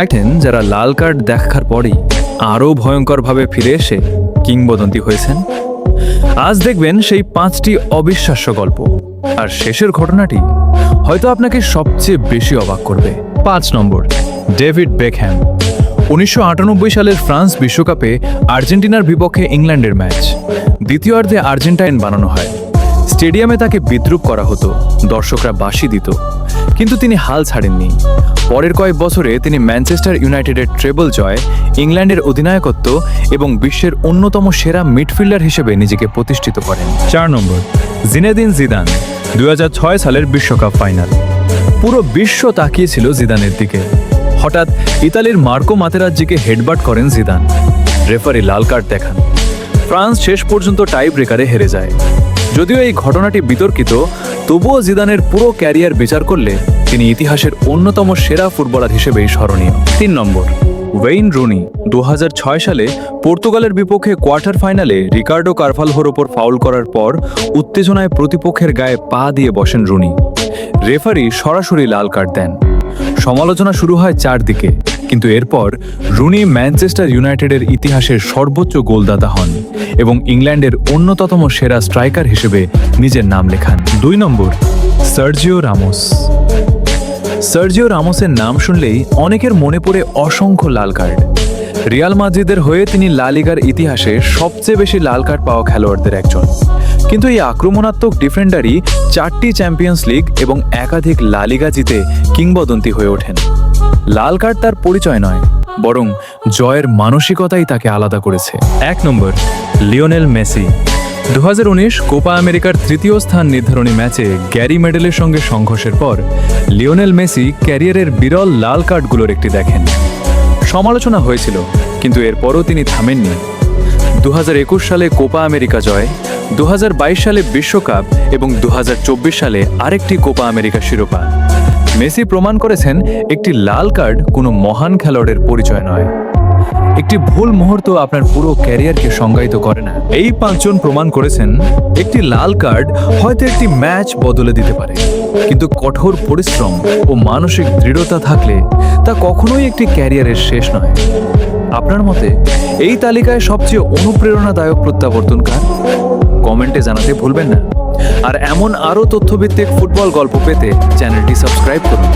দেখেন যারা লাল কার্ড দেখার পরেই আরও ভয়ঙ্করভাবে ফিরে এসে কিংবদন্তি হয়েছেন। আজ দেখবেন সেই 5টি অবিশ্বাস্য গল্প, আর শেষের ঘটনাটি হয়তো আপনাকে সবচেয়ে বেশি অবাক করবে। 5 নম্বর, ডেভিড বেকহ্যাম। 1998 সালের ফ্রান্স বিশ্বকাপে আর্জেন্টিনার বিপক্ষে ইংল্যান্ডের ম্যাচ। দ্বিতীয়ার্ধে আর্জেন্টাইন বানানো হয়। স্টেডিয়ামে তাকে বিদ্রূপ করা হতো, দর্শকরা বাঁশি দিত, কিন্তু তিনি হাল ছাড়েননি। পরের কয়েক বছরে তিনি ম্যানচেস্টার ইউনাইটেডের ট্রেবল জয়, ইংল্যান্ডের অধিনায়কত্ব এবং বিশ্বের অন্যতম সেরা মিডফিল্ডার হিসেবে নিজেকে প্রতিষ্ঠিত করেন। 4 নম্বর, জিনেদিন জিদান। 2006 সালের বিশ্বকাপ ফাইনাল। পুরো বিশ্ব তাকিয়েছিল জিদানের দিকে। হঠাৎ ইতালির মার্কো মাতেরাজ্জিকে হেডবাট করেন জিদান। রেফারি লাল কার্ড দেখান। ফ্রান্স শেষ পর্যন্ত টাই ব্রেকারে হেরে যায়। যদিও এই ঘটনাটি বিতর্কিত, তবুও জিদানের পুরো ক্যারিয়ার বিচার করলে তিনি ইতিহাসের অন্যতম সেরা ফুটবলার হিসেবেই স্মরণীয়। 3 নম্বর, ওয়েইন রুনি। 2006 সালে পর্তুগালের বিপক্ষে কোয়ার্টার ফাইনালে রিকার্ডো কারভালহোর ওপর ফাউল করার পর উত্তেজনায় প্রতিপক্ষের গায়ে পা দিয়ে বসেন রুনি। রেফারি সরাসরি লাল কার্ড দেন। সমালোচনা শুরু হয় চারদিকে, কিন্তু এরপর রুনি ম্যানচেস্টার ইউনাইটেডের ইতিহাসের সর্বোচ্চ গোলদাতা হন এবং ইংল্যান্ডের অন্যতম সেরা স্ট্রাইকার হিসেবে নিজের নাম লেখান। 2 নম্বর, সার্জিও রামোস। সার্জিও রামোসের নাম শুনলেই অনেকের মনে পড়ে অসংখ্য লাল কার্ড। রিয়াল মাদ্রিদের হয়ে তিনি লা লিগার ইতিহাসে সবচেয়ে বেশি লাল কার্ড পাওয়া খেলোয়াড়দের একজন। কিন্তু এই আক্রমণাত্মক ডিফেন্ডারই 4টি চ্যাম্পিয়ন্স লিগ এবং একাধিক লা লিগা জিতে কিংবদন্তি হয়ে ওঠেন। লাল কার্ড তার পরিচয় নয়, বরং জয়ের মানসিকতাই তাকে আলাদা করেছে। 1 নম্বর, লিওনেল মেসি। 2019 কোপা আমেরিকার 3য় স্থান নির্ধারণী ম্যাচে গ্যারি মেডেলের সঙ্গে সংঘর্ষের পর লিওনেল মেসি ক্যারিয়ারের বিরল লাল কার্ডগুলোর একটি দেখেন। সমালোচনা হয়েছিল, কিন্তু এরপরও তিনি থামেননি। 2021 সালে কোপা আমেরিকা জয়, 2022 সালে বিশ্বকাপ এবং 2024 সালে আরেকটি কোপা আমেরিকা শিরোপা। মেসি প্রমাণ করেছেন একটি লাল কার্ড কোনো মহান খেলোয়াড়ের পরিচয় নয়। একটি ভুল মুহূর্ত আপনার পুরো ক্যারিয়ারকে সংজ্ঞায়িত করে না। এই 5 জন প্রমাণ করেছেন একটি লাল কার্ড হয়তো একটি ম্যাচ বদলে দিতে পারে, কিন্তু কঠোর পরিশ্রম ও মানসিক দৃঢ়তা থাকলে তা কখনোই একটি ক্যারিয়ারের শেষ নয়। আপনার মতে এই তালিকায় সবচেয়ে অনুপ্রেরণাদায়ক প্রত্যাবর্তন কার? কমেন্টে জানাতে ভুলবেন না। আর এমন আরও তথ্যভিত্তিক ফুটবল গল্প পেতে চ্যানেলটি সাবস্ক্রাইব করুন।